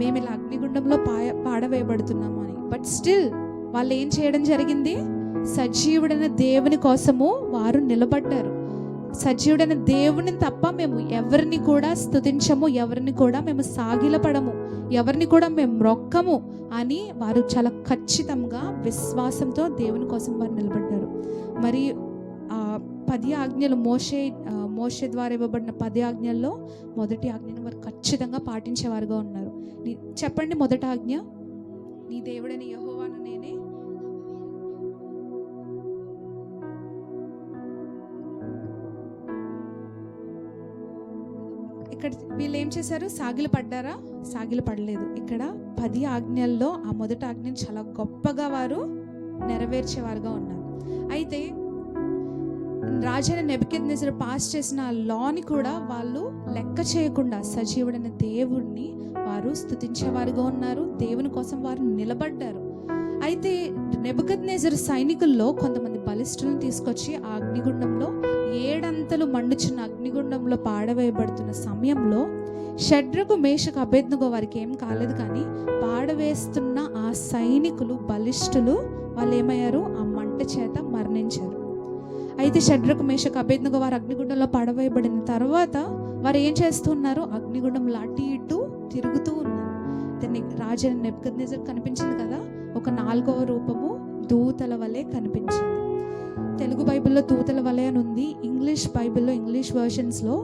మేము ఇలా అగ్నిగుండంలో పాడవేయబడుతున్నాము అని. బట్ స్టిల్ వాళ్ళు ఏం చేయడం జరిగింది? సజీవుడైన దేవుని కోసము వారు నిలబడ్డారు. సజీవుడైన దేవుని తప్ప మేము ఎవరిని కూడా స్తుతించము, ఎవరిని కూడా మేము సాగిలపడము, ఎవరిని కూడా మేము మొక్కము అని వారు చాలా ఖచ్చితంగా విశ్వాసంతో దేవుని కోసం వారు నిలబడ్డారు. మరి 10 ఆజ్ఞలు, మోషే ద్వారా ఇవ్వబడిన 10 ఆజ్ఞల్లో మొదటి ఆజ్ఞను వారు ఖచ్చితంగా పాటించేవారుగా ఉన్నారు. చెప్పండి, మొదటి ఆజ్ఞ, నీ దేవుడైన యెహోవాను నేనే. ఇక్కడ వీళ్ళు ఏం చేశారు? సాగిలు పడ్డారా? సాగిలు పడలేదు. ఇక్కడ 10 ఆజ్ఞల్లో ఆ మొదటి ఆజ్ఞను చాలా గొప్పగా వారు నెరవేర్చేవారుగా ఉన్నారు. అయితే రాజైన నెబుకద్నెజరు పాస్ చేసిన లాని కూడా వాళ్ళు లెక్క చేయకుండా సజీవుడైన దేవుణ్ణి వారు స్తుతించేవారుగా ఉన్నారు. దేవుని కోసం వారు నిలబడ్డారు. అయితే నెబుకద్నెజరు సైనికుల్లో కొంతమంది బలిష్ఠులను తీసుకొచ్చి ఆ అగ్నిగుండంలో 7 అంతలు మండుచున్న అగ్నిగుండంలో పాడవేయబడుతున్న సమయంలో షడ్రకు, మేషకు, అబేద్నగో వారికి ఏం కాలేదు. కానీ పాడవేస్తున్న ఆ సైనికులు, బలిష్ఠులు, వాళ్ళు ఏమయ్యారు? ఆ మంట చేత మరణించారు. అయితే షడ్రకు, మేషకు, అబేద్నగో వారు అగ్నిగుండంలో పాడవేయబడిన తర్వాత వారు ఏం చేస్తున్నారు? అగ్నిగుండంలో అటు ఇటు తిరుగుతూ ఉన్నారు. దాన్ని రాజైన నెబుకద్నెజరు కనిపించింది కదా, ఒక 4వ రూపము దూతల వలె కనిపించింది. తెలుగు బైబిల్లో దూతల వలె అని ఉంది. ఇంగ్లీష్ బైబిల్లో, ఇంగ్లీష్ వర్షన్స్లో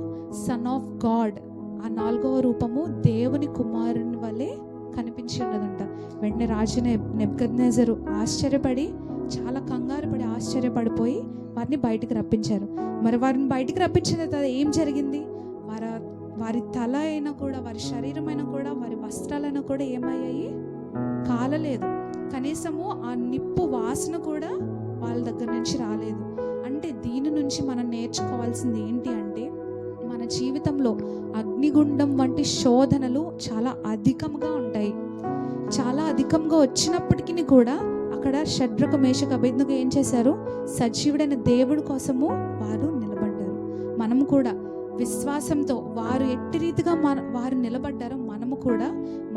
సన్ ఆఫ్ గాడ్, ఆ 4వ రూపము దేవుని కుమారుని వలె కనిపించి ఉన్నదంట. వెంటనే రాజు నెబుకద్నెజరు ఆశ్చర్యపడి, చాలా కంగారు పడి ఆశ్చర్యపడిపోయి వారిని బయటికి రప్పించారు. మరి వారిని బయటికి రప్పించిన తర్వాత ఏం జరిగింది? వారి తల అయినా కూడా, వారి శరీరం అయినా కూడా, వారి వస్త్రాలైనా కూడా ఏమయ్యాయి? కాలలేదు. కనీసము ఆ నిప్పు వాసన కూడా వాళ్ళ దగ్గర నుంచి రాలేదు. అంటే దీని నుంచి మనం నేర్చుకోవాల్సింది ఏంటి అంటే, మన జీవితంలో అగ్నిగుండం వంటి శోధనలు చాలా అధికంగా ఉంటాయి. చాలా అధికంగా వచ్చినప్పటికీ కూడా అక్కడ షడ్రకు, మేషకు, అబేద్నగో ఏం చేశారు? సజీవుడైన దేవుడి కోసము వారు నిలబడ్డారు. మనము కూడా విశ్వాసంతో వారు ఎట్టి రీతిగా వారు నిలబడ్డారో మనము కూడా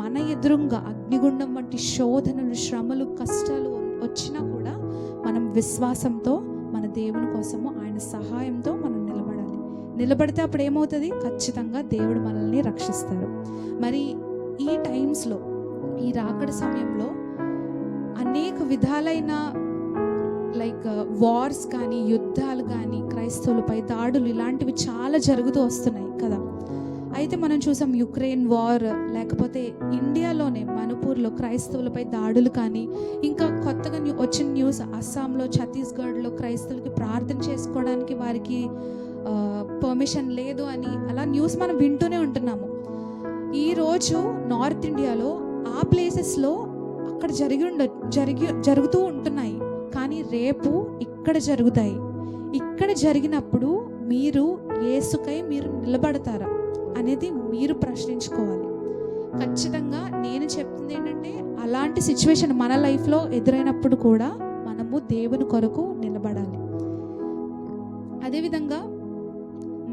మన ఎదురుగా అగ్నిగుండం వంటి శోధనలు, శ్రమలు, కష్టాలు వచ్చినా కూడా మనం విశ్వాసంతో మన దేవుని కోసము, ఆయన సహాయంతో మనం నిలబడాలి. నిలబడితే అప్పుడు ఏమవుతుంది? ఖచ్చితంగా దేవుడు మనల్ని రక్షిస్తారు. మరి ఈ టైమ్స్లో, ఈ రాకడ సమయంలో అనేక విధాలైన వార్స్ కానీ, యుద్ధాలు కానీ, క్రైస్తవులపై దాడులు, ఇలాంటివి చాలా జరుగుతూ వస్తున్నాయి కదా. అయితే మనం చూసాం యుక్రెయిన్ వార్, లేకపోతే ఇండియాలోనే మణిపూర్లో క్రైస్తవులపై దాడులు కానీ, ఇంకా కొత్తగా వచ్చిన న్యూస్ అస్సాంలో, ఛత్తీస్గఢ్లో క్రైస్తవులకి ప్రార్థన చేసుకోవడానికి వారికి పర్మిషన్ లేదు అని, అలా న్యూస్ మనం వింటూనే ఉంటున్నాము. ఈరోజు నార్త్ ఇండియాలో ఆ ప్లేసెస్లో అక్కడ జరుగుతూ ఉంటున్నాయి. కానీ రేపు ఇక్కడ జరుగుతాయి. ఇక్కడ జరిగినప్పుడు మీరు యేసుకై మీరు నిలబడతారా అనేది మీరు ప్రశ్నించుకోవాలి. ఖచ్చితంగా నేను చెప్తుంది ఏంటంటే, అలాంటి సిచ్యువేషన్ మన లైఫ్లో ఎదురైనప్పుడు కూడా మనము దేవుని కొరకు నిలబడాలి. అదేవిధంగా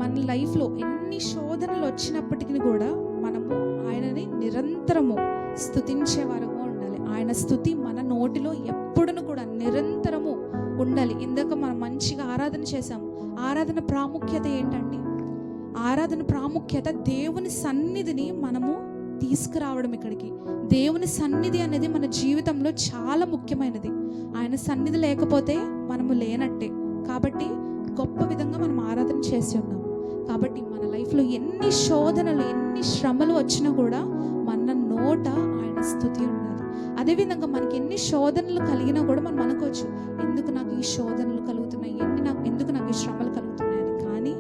మన లైఫ్లో ఎన్ని శోధనలు వచ్చినప్పటికీ కూడా మనము ఆయనని నిరంతరము స్తుతించేవారుగా ఉండాలి. ఆయన స్తుతి మన నోటిలో ఎప్పుడును కూడా నిరంతరము ఉండాలి. ఇందాక మనం మంచిగా ఆరాధన చేసాము. ఆరాధన ప్రాముఖ్యత ఏంటండి? ఆరాధన ప్రాముఖ్యత దేవుని సన్నిధిని మనము తీసుకురావడం. ఇక్కడికి దేవుని సన్నిధి అనేది మన జీవితంలో చాలా ముఖ్యమైనది. ఆయన సన్నిధి లేకపోతే మనము లేనట్టే. కాబట్టి గొప్ప విధంగా మనం ఆరాధన చేసి ఉన్నాము. కాబట్టి మన లైఫ్లో ఎన్ని శోధనలు, ఎన్ని శ్రమలు వచ్చినా కూడా మన నోట ఆయన స్తుతి ఉండాలి. అదేవిధంగా మనకి ఎన్ని శోధనలు కలిగినా కూడా మనం అనుకోవచ్చు, ఎందుకు నాకు ఈ శోధనలు కలుగుతున్నాయి, ఎందుకు నాకు ఈ శ్రమలు కలుగుతున్నాయని. కానీ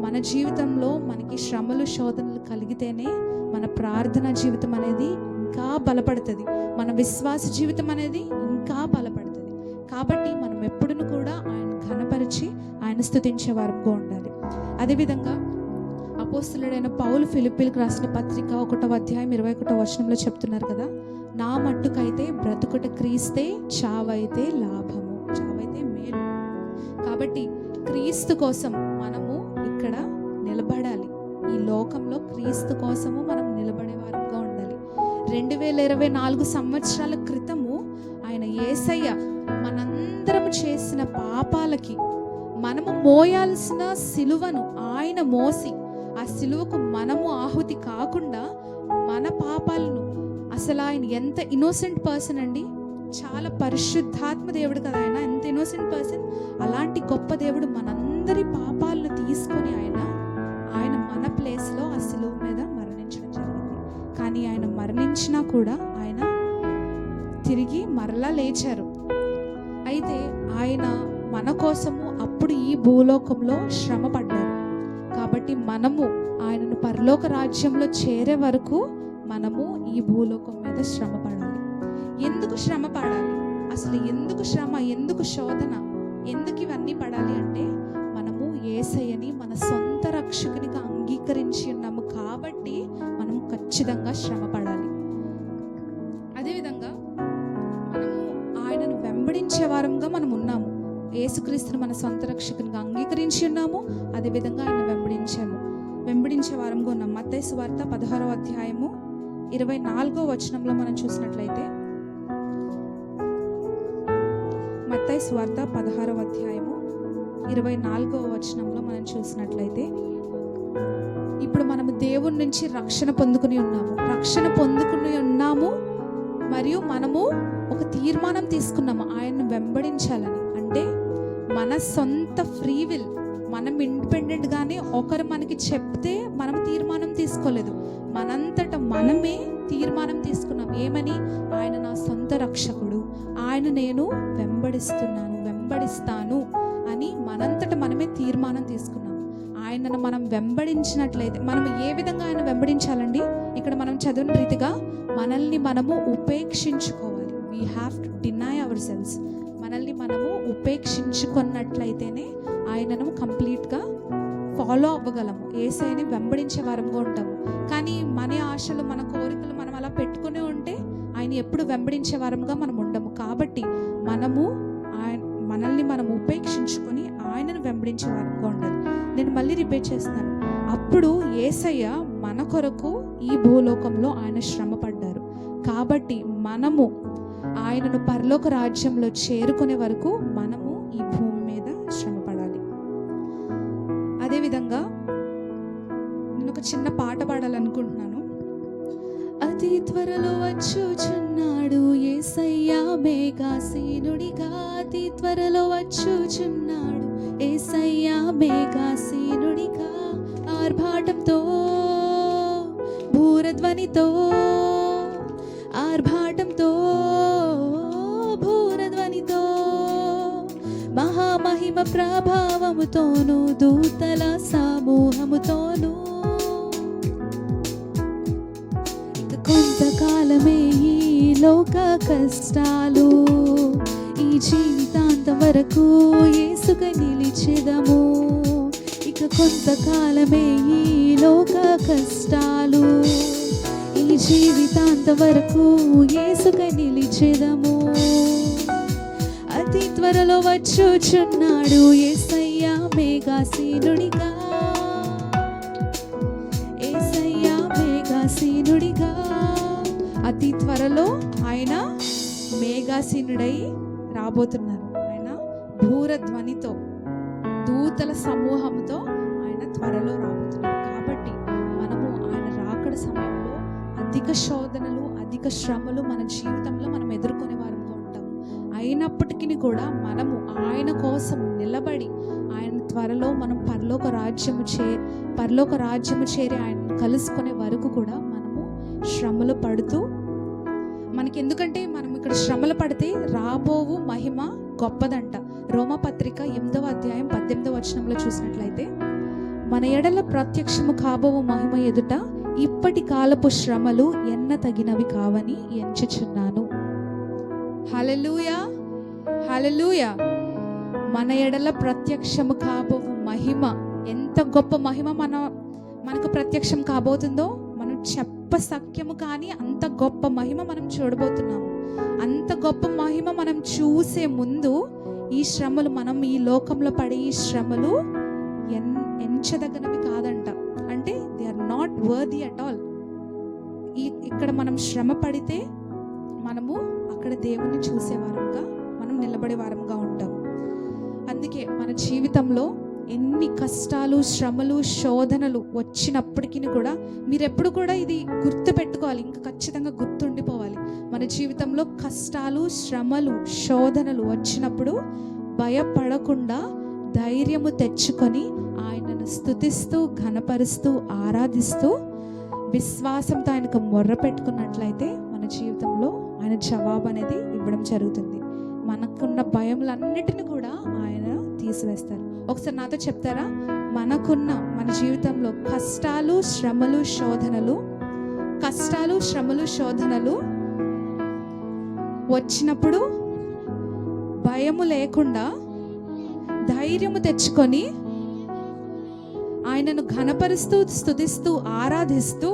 మన జీవితంలో మనకి శ్రమలు, శోధనలు కలిగితేనే మన ప్రార్థనా జీవితం అనేది ఇంకా బలపడుతుంది, మన విశ్వాస జీవితం అనేది ఇంకా బలపడుతుంది. కాబట్టి మనం ఎప్పుడూ కూడా ఆయన ఘనపరిచి ఆయన స్తుతించే వారంగా ఉండాలి. అదేవిధంగా అపోస్తలుడైన పౌలు ఫిలిప్పీలకు రాసిన పత్రిక 1వ అధ్యాయం 21వ వచనంలో చెప్తున్నారు కదా, నా మట్టుకైతే బ్రతుకుట క్రీస్తే, చావైతే లాభము, చావైతే మేలు. కాబట్టి క్రీస్తు కోసం మనము ఇక్కడ నిలబడాలి. ఈ లోకంలో క్రీస్తు కోసము మనం నిలబడే వారంగా ఉండాలి. 2024 సంవత్సరాల క్రితము ఆయన యేసయ్య మనందరం చేసిన పాపాలకి మనము మోయాల్సిన సిలువను ఆయన మోసి, ఆ సిలువకు మనము ఆహుతి కాకుండా మన పాపాలను, అసలు ఆయన ఎంత ఇన్నోసెంట్ పర్సన్ అండి, చాలా పరిశుద్ధాత్మ దేవుడు కదా ఆయన, ఎంత ఇన్నోసెంట్ పర్సన్. అలాంటి గొప్ప దేవుడు మనందరి పాపాలను తీసుకొని ఆయన మన ప్లేస్లో ఆ సిలువ మీద మరణించడం జరిగింది. కానీ ఆయన మరణించినా కూడా ఆయన తిరిగి మరలా లేచారు. అయితే ఆయన మన కోసము అప్పుడు ఈ భూలోకంలో శ్రమ పడ్డారు. కాబట్టి మనము ఆయనను పరలోక రాజ్యంలో చేరే వరకు మనము ఈ భూలోకం మీద శ్రమ పడాలి. ఎందుకు శ్రమ పడాలి? అసలు ఎందుకు శ్రమ, ఎందుకు శోధన, ఎందుకు ఇవన్నీ పడాలి అంటే, మనము యేసయ్యని మన సొంత రక్షకునిగా అంగీకరించి ఉన్నాము కాబట్టి మనం ఖచ్చితంగా శ్రమ పడాలి. అదేవిధంగా మనము ఆయనను వెంబడించే వారంగా మనం ఉన్నాము. యేసుక్రీస్తుని మన సొంత రక్షకునిగా అంగీకరించి ఉన్నాము. అదేవిధంగా ఆయన వెంబడించే వారంగా ఉన్నాం. మత్తయి సువార్త 16వ అధ్యాయము 24వ వచనంలో మనం చూసినట్లయితే, మత్తయి సువార్త 16వ అధ్యాయము 24వ వచనంలో మనం చూసినట్లయితే, ఇప్పుడు మనము దేవుని నుంచి రక్షణ పొందుకుని ఉన్నాము మరియు మనము ఒక తీర్మానం తీసుకున్నాము ఆయన్ని వెంబడించాలని. అంటే మన సొంత ఫ్రీ విల్, మనం ఇండిపెండెంట్గానే ఒకరు మనకి చెప్తే మనం తీర్మానం తీసుకోలేదు, మనంతట మనమే తీర్మానం తీసుకున్నాం. ఏమని? ఆయన నా సొంత రక్షకుడు, ఆయన నేను వెంబడిస్తాను అని మనంతట మనమే తీర్మానం తీసుకున్నాం. ఆయనను మనం వెంబడించినట్లయితే, మనం ఏ విధంగా ఆయన వెంబడించాలండి? ఇక్కడ మనం చదివిన రీతిగా మనల్ని మనము ఉపేక్షించుకోవాలి. We have to deny ourselves. మనల్ని మనము ఉపేక్షించుకున్నట్లయితేనే ఆయనను కంప్లీట్గా ఫాలో అవ్వగలము, యేసయ్యని వెంబడించే వారంగా ఉంటాము. కానీ మన ఆశలు, మన కోరికలు మనం అలా పెట్టుకుని ఉంటే ఆయన ఎప్పుడు వెంబడించే వారంగా మనం ఉండము. కాబట్టి మనము మనల్ని మనం ఉపేక్షించుకొని ఆయనను వెంబడించే వారంగా ఉండాలి. నేను మళ్ళీ రిపీట్ చేస్తున్నాను. అప్పుడు యేసయ్య మన కొరకు ఈ భూలోకంలో ఆయన శ్రమ పడ్డారు. కాబట్టి మనము ఆయనను పరలోక రాజ్యంలో చేరుకునే వరకు మనము ఈ భూమి మీద శ్రమ పడాలి. అదేవిధంగా నేను ఒక చిన్న పాట పాడాలనుకుంటున్నాను. అతి త్వరలో వచ్చుచున్నాడు యేసయ్య మేఘాసీనుడిగా, అతి త్వరలో వచ్చుచున్నాడు యేసయ్య మేఘాసీనుడిగా. ఆర్భాటంతో, భూరధ్వనితో, ఆర్భాటంతో, భూరధ్వనితో, మహామహిమ ప్రభావముతోను, దూతల సమూహముతోను, కొంతకాలమే ఈ లోక కష్టాలు, ఈ జీవితాంతం వరకు యేసుగా నిలిచెదము. ఇక కొంతకాలమే ఈ లోక కష్టాలు, ఈ జీవితాంతం వరకు యేసుగా నిలిచెదము. అతి త్వరలో వచ్చుచున్నాడు యేసయ్య మేఘాసీనుడిగా, యేసయ్య మేఘాసీనుడిగా. అతి త్వరలో ఆయన మేఘాసీనుడై రాబోతున్నారు. ఆయన భూరధ్వనితో, దూతల సమూహంతో ఆయన త్వరలో రాబోతున్నారు. కాబట్టి మనము ఆయన రాకడ సమయంలో అధిక శోధనలు, అధిక శ్రమలు మన జీవితంలో మనం ఎదుర్కొనే వారంగా ఉంటాము. అయినప్పటికీ కూడా మనము ఆయన కోసం నిలబడి ఆయన త్వరలో మనం పరలోక రాజ్యము చేరి ఆయన కలుసుకునే వరకు కూడా మనము శ్రమలు పడుతూ, మనకి ఎందుకంటే మనం ఇక్కడ శ్రమలు పడితే రాబోవు మహిమ గొప్పదంట. రోమపత్రిక 8వ అధ్యాయం 18వ వచనంలో చూసినట్లయితే, మన ఎడల ప్రత్యక్షము కాబోవు మహిమ ఎదుట ఇప్పటి కాలపు శ్రమలు ఎన్న తగినవి కావని ఎంచుచున్నాను. హల్లెలూయా, హల్లెలూయా. మన ఎడల ప్రత్యక్షము కాబోవు మహిమ, ఎంత గొప్ప మహిమ మనకు ప్రత్యక్షం కాబోతుందో మనం చెప్పసఖ్యము కానీ అంత గొప్ప మహిమ మనం చూడబోతున్నాము. అంత గొప్ప మహిమ మనం చూసే ముందు ఈ శ్రమలు, మనం ఈ లోకంలో పడే ఈ శ్రమలు ఎంచదగినవి కాదంట. అంటే they are not worthy at all. ఇక్కడ మనం శ్రమ పడితే మనము అక్కడ దేవుణ్ణి చూసేవారంగా, మనం నిలబడే వారంగా ఉంటాం. అందుకే మన జీవితంలో ఎన్ని కష్టాలు, శ్రమలు, శోధనలు వచ్చినప్పటికీ కూడా మీరెప్పుడు కూడా ఇది గుర్తు పెట్టుకోవాలి, ఇంకా ఖచ్చితంగా గుర్తుండిపోవాలి. మన జీవితంలో కష్టాలు, శ్రమలు, శోధనలు వచ్చినప్పుడు భయపడకుండా ధైర్యము తెచ్చుకొని ఆయనను స్తుతిస్తూ, ఘనపరుస్తూ, ఆరాధిస్తూ, విశ్వాసంతో ఆయనకు మొర్ర పెట్టుకున్నట్లయితే మన జీవితంలో ఆయన జవాబు అనేది ఇవ్వడం జరుగుతుంది. మనకున్న భయములన్నిటిని కూడా ఆయన తీసివేస్తారు. ఒకసారి నాతో చెప్తారా? మన జీవితంలో కష్టాలు, శ్రమలు, శోధనలు వచ్చినప్పుడు భయము లేకుండా ధైర్యము తెచ్చుకొని ఆయనను ఘనపరుస్తూ, స్తుతిస్తూ, ఆరాధిస్తూ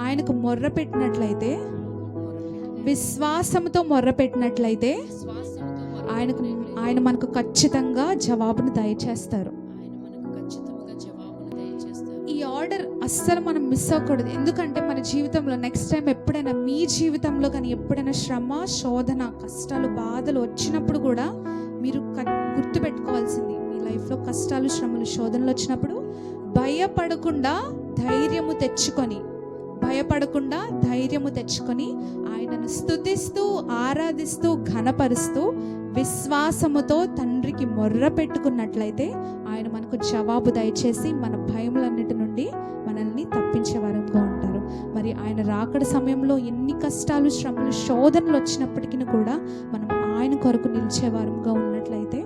ఆయనకు మొర్ర పెట్టినట్లయితే, విశ్వాసంతో మొర్ర పెట్టినట్లయితే ఆయన మనకు ఖచ్చితంగా జవాబును దయచేస్తారు. ఈ ఆర్డర్ అస్సలు మనం మిస్ అవ్వకూడదు. ఎందుకంటే మన జీవితంలో నెక్స్ట్ టైం ఎప్పుడైనా, మీ జీవితంలో కానీ ఎప్పుడైనా శ్రమ, శోధన, కష్టాలు, బాధలు వచ్చినప్పుడు కూడా మీరు గుర్తుపెట్టుకోవాల్సింది, మీ లైఫ్లో కష్టాలు, శ్రమలు, శోధనలు వచ్చినప్పుడు భయపడకుండా ధైర్యము తెచ్చుకొని ఆయనను స్తుతిస్తూ, ఆరాధిస్తూ, ఘనపరుస్తూ, విశ్వాసముతో తండ్రికి మొర్ర పెట్టుకున్నట్లయితే ఆయన మనకు జవాబు దయచేసి మన భయములన్నిటి నుండి మనల్ని తప్పించే వారంగా ఉంటారు. మరి ఆయన రాకడ సమయంలో ఎన్ని కష్టాలు, శ్రమలు, శోధనలు వచ్చినప్పటికీ కూడా మనం ఆయన కొరకు నిలిచే వారంగా ఉన్నట్లయితే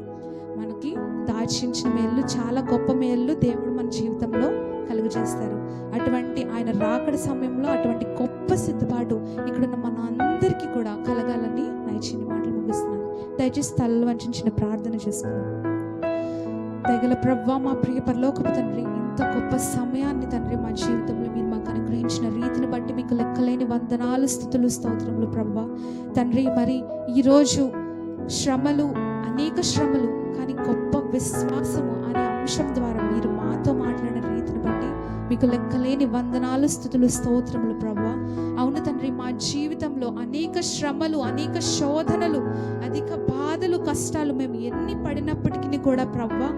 మనకి దాచించిన మేళ్ళు, చాలా గొప్ప మేళ్ళు దేవుడు మన జీవితంలో కలుగజేస్తారు. అటువంటి ఆయన రాకడ సమయంలో అటువంటి గొప్ప సిద్ధపాటు ఇక్కడున్న మన అందరికీ కూడా కలగాలని నా చిన్న మాటలు ముగిస్తున్నాను. దయచేసి తలలు వంచిన ప్రార్థన చేసుకున్నాను. దయగల ప్రభువా, మా ప్రియ పరలోకపు తండ్రి, ఇంత గొప్ప సమయాన్ని తండ్రి మా జీవితంలో మీరు మాకు అనుగ్రహించిన రీతిని బట్టి మీకు లెక్కలేని వందనాలు, స్తుతులు, స్తోత్రములు ప్రభువా. తండ్రి, మరి ఈరోజు శ్రమలు, అనేక శ్రమలు, కానీ గొప్ప విశ్వాసము అనే అంశం ద్వారా మీరు మాతో మాట్లాడిన రీతిని బట్టి మీకు లెక్కలేని వందనాలు, స్తుతులు, స్తోత్రములు ప్రభువా. అవును తండ్రి, మా జీవితంలో అనేక శ్రమలు, అనేక శోధనలు, అధిక బాధలు, కష్టాలు మేము ఎన్ని పడినప్పటికీ కూడా ప్రభువా,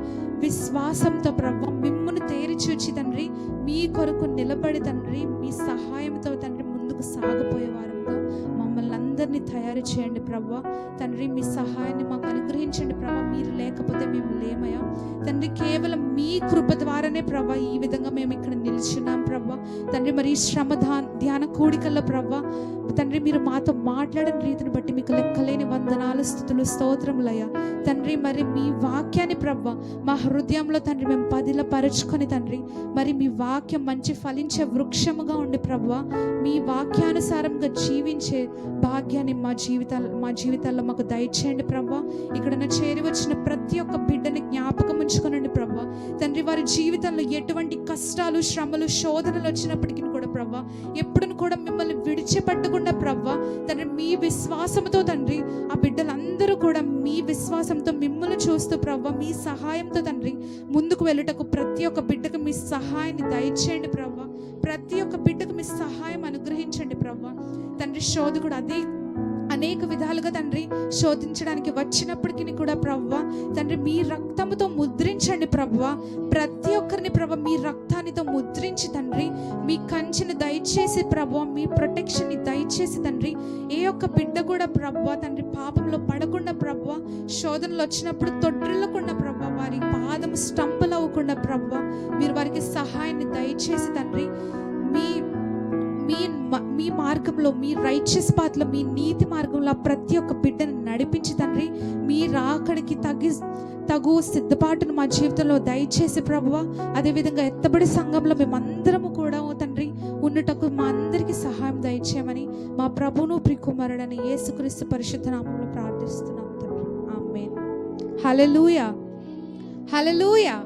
విశ్వాసంతో ప్రభువా మిమ్మును తేరిచూచి తండ్రి మీ కొరకు నిలబడి తండ్రి మీ సహాయంతో తండ్రి ముందుకు సాగిపోయేవారంగా మమ్మల్ని అందరినీ తయారు చేయండి ప్రభువా. తండ్రి, మీ సహాయాన్ని మాకు అనుగ్రహించండి ప్రభువా. మీరు లేకపోతే మేము లేమయ్యా తండ్రి. కేవలం మీ కృప ద్వారానే ప్రభువా ఈ విధంగా మేము ఇక్కడ నిలిచున్నాం ప్రభువా. తండ్రి, మరి ఈ శ్రమ ధ్యాన కూడికల్లో ప్రభువా తండ్రి మీరు మాతో మాట్లాడిన రీతిని బట్టి మీకు లెక్కలేని వందనాలు, స్తుతులు, స్తోత్రములయ్యా తండ్రి. మరి మీ వాక్యాన్ని ప్రభువా మా హృదయంలో తండ్రి మేము పదిలపరుచుకొని తండ్రి, మరి మీ వాక్యం మంచి ఫలించే వృక్షముగా ఉండి ప్రభువా మీ వాక్యానుసారంగా జీవించే భాగ్యాన్ని మా జీవితాల్లో మాకు దయచేయండి ప్రభువా. ఇక్కడ చేరి వచ్చిన ప్రతి ఒక్క బిడ్డని జ్ఞాపకం ఉంచుకోనండి ప్రభువా. తండ్రి, వారి జీవితంలో ఎటువంటి కష్టాలు, శ్రమలు, శోధనలు వచ్చినప్పటికీ కూడా ప్రభువా ఎప్పుడు కూడా మిమ్మల్ని విడిచిపెట్టకుండా ప్రభువా తండ్రి మీ విశ్వాసంతో తండ్రి ఆ బిడ్డలందరూ కూడా మీ విశ్వాసంతో మిమ్మల్ని చూస్తూ ప్రభువా మీ సహాయంతో తండ్రి ముందుకు వెళ్ళుటకు ప్రతి ఒక్క బిడ్డకు మీ సహాయాన్ని దయచేయండి ప్రభువా. ప్రతి ఒక్క బిడ్డకు మీ సహాయం అనుగ్రహించండి ప్రభువా. తండ్రి, శోధకుడు అనేక విధాలుగా తండ్రి శోధించడానికి వచ్చినప్పటికీ కూడా ప్రభువా తండ్రి మీ రక్తముతో ముద్రించండి ప్రభువా. ప్రతి ఒక్కరిని ప్రభువా మీ రక్తానితో ముద్రించి తండ్రి మీ కంచెని దయచేసి ప్రభువా, మీ ప్రొటెక్షన్ని దయచేసి తండ్రి ఏ ఒక్క బిడ్డ కూడా ప్రభువా తండ్రి పాపంలో పడకుండా ప్రభువా, శోధనలు వచ్చినప్పుడు తొట్టిల్లకుండా ప్రభువా, వారి పాదం స్టంపులు అవ్వకుండా ప్రభువా మీరు వారికి సహాయాన్ని దయచేసి తండ్రి మీ మీ మీ మార్గంలో, మీ రైచియస్ పాత్లో, మీ నీతి మార్గంలో ప్రతి ఒక్క బిడ్డను నడిపించి తండ్రి మీ రాకడికి తగు సిద్ధపాటును మా జీవితంలో దయచేసి ప్రభువా. అదేవిధంగా ఎత్తబడి సంఘంలో మేమందరము కూడా తండ్రి ఉన్నటకు మా అందరికీ సహాయం దయచేయమని మా ప్రభువును ప్రియకుమారుడని యేసుక్రీస్తు పరిశుద్ధ నామములో ప్రార్థిస్తున్నాము తండ్రి. ఆమేన్. హల్లెలూయా, హల్లెలూయా.